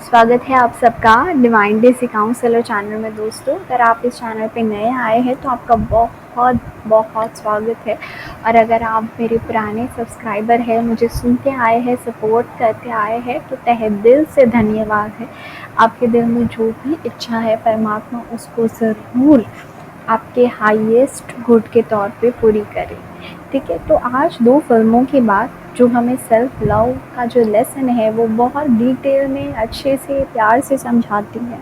स्वागत है आप सबका डिवाइन डेज़ी काउंसलर चैनल में। दोस्तों, अगर आप इस चैनल पे नए आए हैं तो आपका बहुत बहुत स्वागत है। और अगर आप मेरे पुराने सब्सक्राइबर हैं, मुझे सुनते आए हैं, सपोर्ट करते आए हैं, तो तहे दिल से धन्यवाद है। आपके दिल में जो भी इच्छा है, परमात्मा उसको ज़रूर आपके हाईएस्ट गुड के तौर पे पूरी करे। ठीक है, तो आज 2 फ़िल्मों के बाद जो हमें सेल्फ लव का जो लेसन है वो बहुत डिटेल में अच्छे से प्यार से समझाती है,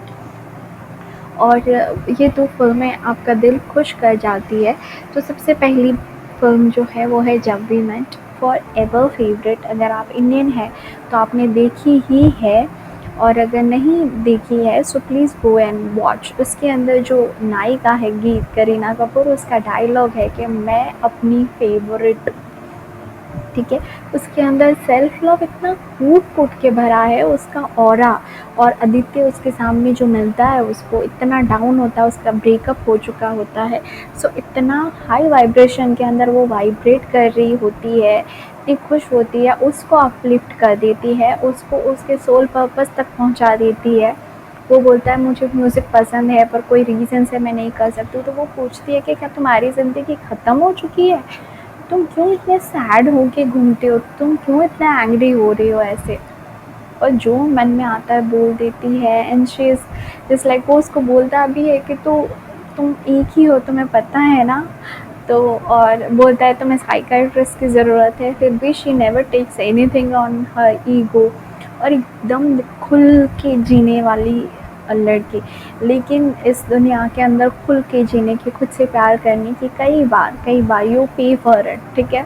और ये 2 फ़िल्में आपका दिल खुश कर जाती है। तो सबसे पहली फ़िल्म जो है वो है जब we met, for ever favourite. अगर आप इंडियन हैं तो आपने देखी ही है, और अगर नहीं देखी है so please go and watch. उसके अंदर जो नायिका है गीत, करीना कपूर, उसका डायलॉग है कि मैं अपनी फेवरेट। ठीक है, उसके अंदर सेल्फ लव इतना कूट कूट के भरा है, उसका ऑरा। और आदित्य उसके सामने जो मिलता है उसको इतना डाउन होता है, उसका ब्रेकअप हो चुका होता है, सो इतना हाई वाइब्रेशन के अंदर वो वाइब्रेट कर रही होती है, इतनी खुश होती है, उसको अपलिफ्ट कर देती है, उसको उसके सोल पर्पस तक पहुंचा देती है। वो बोलता है मुझे म्यूज़िक पसंद है पर कोई रीज़न से मैं नहीं कर सकती, तो वो पूछती है कि क्या तुम्हारी ज़िंदगी ख़त्म हो चुकी है? तुम क्यों इतने सैड हो के घूमते हो? तुम क्यों इतना एंग्री हो रही हो ऐसे? और जो मन में आता है बोल देती है। And she is just like, वो उसको बोलता भी है कि तो तुम एक ही हो, तुम्हें पता है ना। तो और बोलता है तुम्हें साइकियाट्रिस्ट की ज़रूरत है, फिर भी she never takes anything on her ego. और एकदम खुल के जीने वाली लड़की, लेकिन इस दुनिया के अंदर खुल के जीने की, खुद से प्यार करने की कई बार यू पे फॉर इट। ठीक है,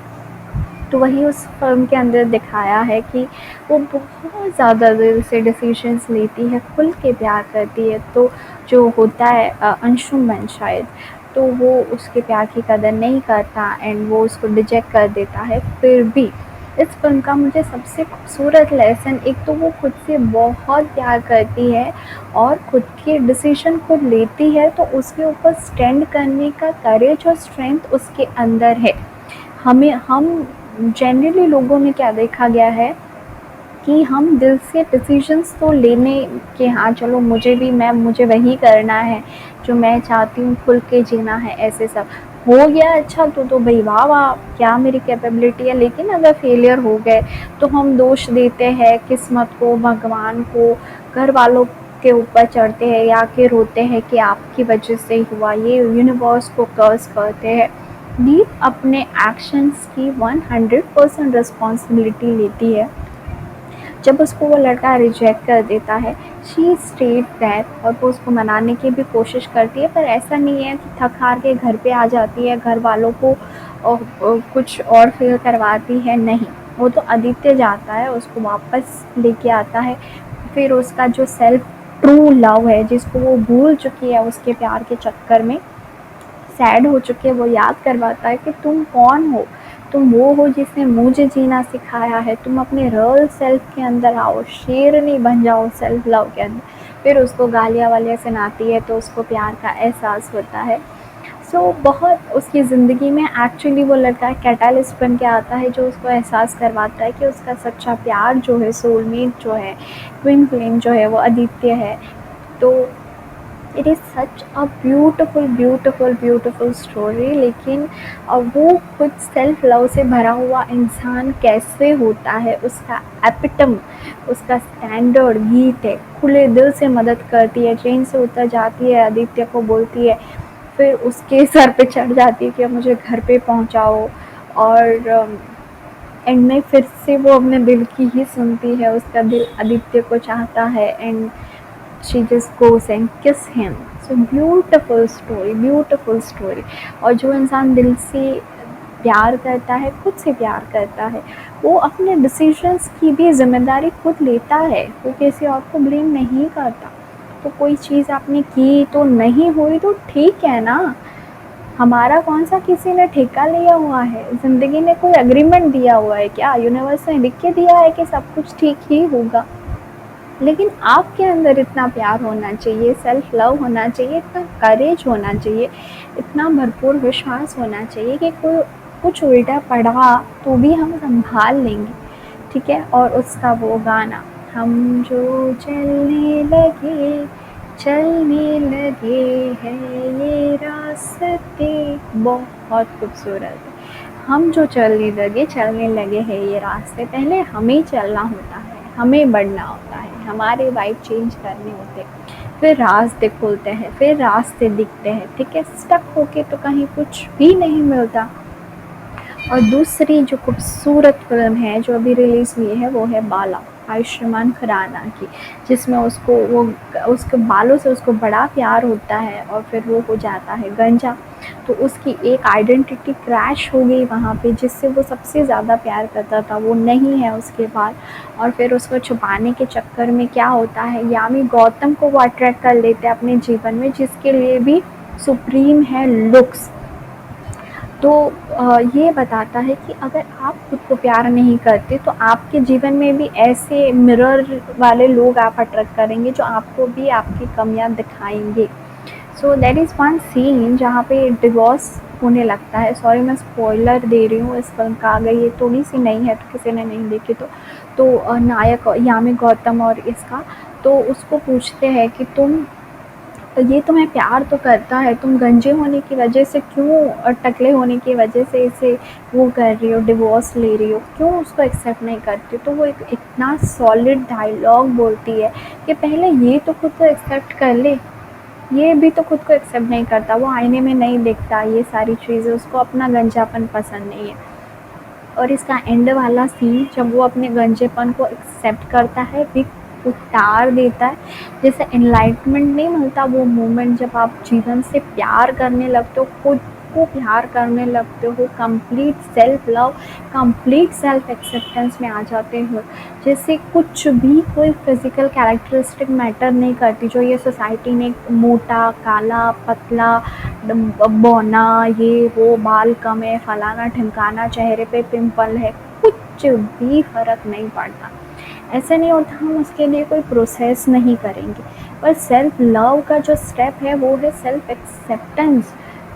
तो वही उस फ़िल्म के अंदर दिखाया है कि वो बहुत ज़्यादा दिल से डिसीजंस लेती है, खुल के प्यार करती है। तो जो होता है अंशुमन शायद, तो वो उसके प्यार की कदर नहीं करता एंड वो उसको रिजेक्ट कर देता है। फिर भी इस फ़िल्म का मुझे सबसे खूबसूरत लेसन, एक तो वो खुद से बहुत प्यार करती है और खुद के डिसीजन खुद लेती है, तो उसके ऊपर स्टैंड करने का करेज और स्ट्रेंथ उसके अंदर है। हम जनरली लोगों में क्या देखा गया है कि हम दिल से डिसीजंस तो लेने के, हाँ चलो मुझे वही करना है जो मैं चाहती हूँ, खुल के जीना है, ऐसे सब हो गया अच्छा तो भाई वाह वाह, क्या मेरी कैपेबिलिटी है। लेकिन अगर फेलियर हो गए तो हम दोष देते हैं किस्मत को, भगवान को, घर वालों के ऊपर चढ़ते हैं या कि रोते हैं कि आपकी वजह से हुआ, ये यूनिवर्स को कर्स करते हैं। दीप अपने एक्शंस की 100% रिस्पॉन्सिबिलिटी लेती है। जब उसको वो लड़का रिजेक्ट कर देता है, शी स्टेड दैट, और वो उसको मनाने की भी कोशिश करती है, पर ऐसा नहीं है कि थक हार के घर पे आ जाती है, घर वालों को कुछ और फील करवाती है, नहीं। वो तो आदित्य जाता है, उसको वापस लेके आता है। फिर उसका जो सेल्फ ट्रू लव है, जिसको वो भूल चुकी है उसके प्यार के चक्कर में, सैड हो चुके, वो याद करवाता है कि तुम कौन हो, तुम वो हो जिसने मुझे जीना सिखाया है, तुम अपने रियल सेल्फ के अंदर आओ, शेरनी बन जाओ सेल्फ लव के अंदर। फिर उसको गालियाँ वालियाँ सुनाती है तो उसको प्यार का एहसास होता है। सो बहुत उसकी ज़िंदगी में एक्चुअली वो लड़का कैटालिस्ट बन के आता है, जो उसको एहसास करवाता है कि उसका सच्चा प्यार जो है, सोलमेट जो है, ट्विन फ्लेम जो है, वो आदित्य है। तो it is such a beautiful story. लेकिन वो खुद सेल्फ लव से भरा हुआ इंसान कैसे होता है, उसका एपिटम, उसका स्टैंडर्ड गीत है। खुले दिल से मदद करती है, ट्रेन से उतर जाती है, आदित्य को बोलती है, फिर उसके सर पे चढ़ जाती है कि मुझे घर पे पहुंचाओ। और एंड में फिर से वो अपने दिल की ही सुनती है, उसका दिल आदित्य को चाहता है, and she just goes and kiss him. So beautiful story। और जो इंसान दिल से प्यार करता है, खुद से प्यार करता है, वो अपने डिसीजंस की भी जिम्मेदारी खुद लेता है, वो किसी और को ब्लेम नहीं करता। तो कोई चीज़ आपने की तो नहीं हुई तो ठीक है ना, हमारा कौन सा किसी ने ठेका लिया हुआ है? ज़िंदगी ने कोई एग्रीमेंट दिया हुआ है क्या? यूनिवर्स ने लिख के दिया है कि सब कुछ ठीक ही होगा? लेकिन आपके अंदर इतना प्यार होना चाहिए, सेल्फ लव होना चाहिए, इतना करेज होना चाहिए, इतना भरपूर विश्वास होना चाहिए कि कोई कुछ उल्टा पड़ा तो भी हम संभाल लेंगे। ठीक है, और उसका वो गाना हम जो चलने लगे हैं ये रास्ते, बहुत खूबसूरत है। हम जो चलने लगे हैं ये रास्ते, पहले हमें चलना होता है, हमें बढ़ना होता है, हमारे वाइब चेंज करने होते हैं, फिर रास्ते खुलते हैं, फिर रास्ते दिखते हैं, ठीक है। स्टक होके तो कहीं कुछ भी नहीं मिलता। और दूसरी जो खूबसूरत फिल्म है जो अभी रिलीज़ हुई है वो है बाला, आयुष्मान खुराना की, जिसमें उसके बालों से उसको बड़ा प्यार होता है और फिर वो हो जाता है गंजा। तो उसकी एक आइडेंटिटी क्रैश हो गई वहाँ पे, जिससे वो सबसे ज़्यादा प्यार करता था वो नहीं है उसके बाद। और फिर उसको छुपाने के चक्कर में क्या होता है, यामी गौतम को वो अट्रैक्ट कर लेते हैं अपने जीवन में, जिसके लिए भी सुप्रीम है लुक्स। तो ये बताता है कि अगर आप खुद को प्यार नहीं करते तो आपके जीवन में भी ऐसे मिरर वाले लोग आप अट्रैक्ट करेंगे जो आपको भी आपकी कमियां दिखाएंगे। So that is one scene जहाँ पे डिवोर्स होने लगता है। सॉरी मैं स्पॉइलर दे रही हूँ इस फिल्म का, अगर ये थोड़ी सी नई है तो किसी ने नहीं देखी तो नायक यामी गौतम और इसका, तो उसको पूछते हैं कि ये तुम्हें प्यार तो करता है, तुम गंजे होने की वजह से क्यों और टकले होने की वजह से इसे वो कर रही हो, डिवोर्स ले रही हो, क्यों उसको एक्सेप्ट नहीं करती हो। तो वो एक इतना सॉलिड डायलॉग बोलती है कि पहले ये तो खुद को एक्सेप्ट कर ले। ये भी तो खुद को एक्सेप्ट नहीं करता, वो आईने में नहीं देखता ये सारी चीज़ें, उसको अपना गंजापन पसंद नहीं है। और इसका एंड वाला सीन जब वो अपने गंजेपन को एक्सेप्ट करता है, भी उतार देता है, जैसे एनलाइटमेंट नहीं मिलता वो मोमेंट जब आप जीवन से प्यार करने लगते हो, खुद को प्यार करने लगते हो, complete self love, complete self acceptance में आ जाते हो, जैसे कुछ भी कोई फिजिकल कैरेक्टरिस्टिक मैटर नहीं करती जो ये सोसाइटी ने मोटा काला पतला बौना ये वो बाल कम है फलाना ढिमकाना चेहरे पे पिंपल है, कुछ भी फर्क नहीं पड़ता। ऐसा नहीं होता हम उसके लिए कोई प्रोसेस नहीं करेंगे। पर सेल्फ लव का जो स्टेप है वो है सेल्फ एक्सेप्टेंस।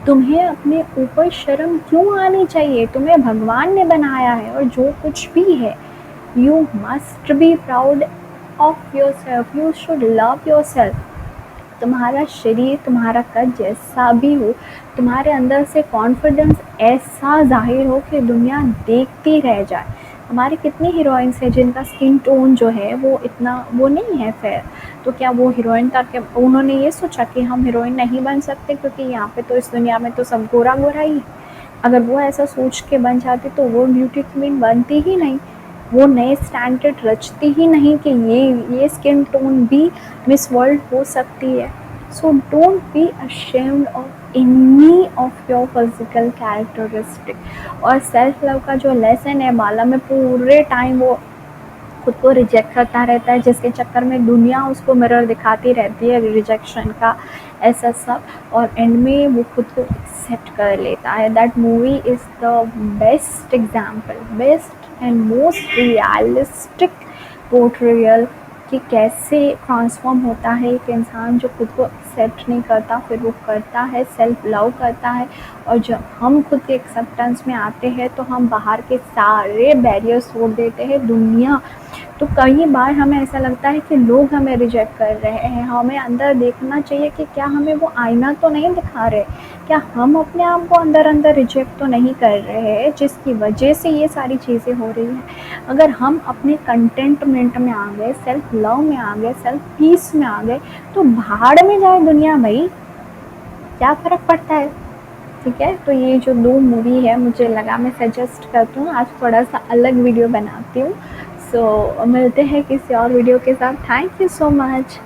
तुम्हें अपने ऊपर शर्म क्यों आनी चाहिए, तुम्हें भगवान ने बनाया है और जो कुछ भी है you must be proud of your self, you should love your self. तुम्हारा शरीर तुम्हारा कद जैसा भी हो, तुम्हारे अंदर से कॉन्फिडेंस ऐसा जाहिर हो कि दुनिया देखती रह जाए। हमारी कितनी हीरोइंस हैं जिनका स्किन टोन जो है वो इतना वो नहीं है फेयर, तो क्या वो हीरोइन था, क्या उन्होंने ये सोचा कि हम हीरोइन नहीं बन सकते क्योंकि यहाँ पे तो इस दुनिया में तो सब गोरा गोरा ही। अगर वो ऐसा सोच के बन जाती तो वो ब्यूटी क्वीन बनती ही नहीं, वो नए स्टैंडर्ड रचती ही नहीं कि ये स्किन टोन भी मिस वर्ल्ड हो सकती है। So don't be ashamed of any of your physical characteristic. और सेल्फ लव का जो लेसन है बाला में, पूरे टाइम वो खुद को रिजेक्ट करता रहता है, जिसके चक्कर में दुनिया उसको मिरर दिखाती रहती है रिजेक्शन का ऐसा सब, और एंड में वो खुद को एक्सेप्ट कर लेता है। That movie is the best example, best and most realistic portrayal कि कैसे ट्रांसफॉर्म होता है एक इंसान जो खुद को एक्सेप्ट नहीं करता, फिर वो करता है, सेल्फ लव करता है। और जब हम खुद के एक्सेप्टेंस में आते हैं तो हम बाहर के सारे बैरियर्स तोड़ देते हैं। दुनिया तो कई बार हमें ऐसा लगता है कि लोग हमें रिजेक्ट कर रहे हैं, हमें अंदर देखना चाहिए कि क्या हमें वो आईना तो नहीं दिखा रहे, क्या हम अपने आप को अंदर अंदर रिजेक्ट तो नहीं कर रहे हैं जिसकी वजह से ये सारी चीज़ें हो रही हैं। अगर हम अपने कंटेंटमेंट में आ गए, सेल्फ लव में आ गए, सेल्फ पीस में आ गए, तो भाड़ में जाए दुनिया भाई, क्या फ़र्क पड़ता है। ठीक है, तो ये जो 2 मूवी है मुझे लगा मैं सजेस्ट करती हूँ, आज थोड़ा सा अलग वीडियो बनाती हूँ। सो मिलते हैं किसी और वीडियो के साथ। Thank you so much.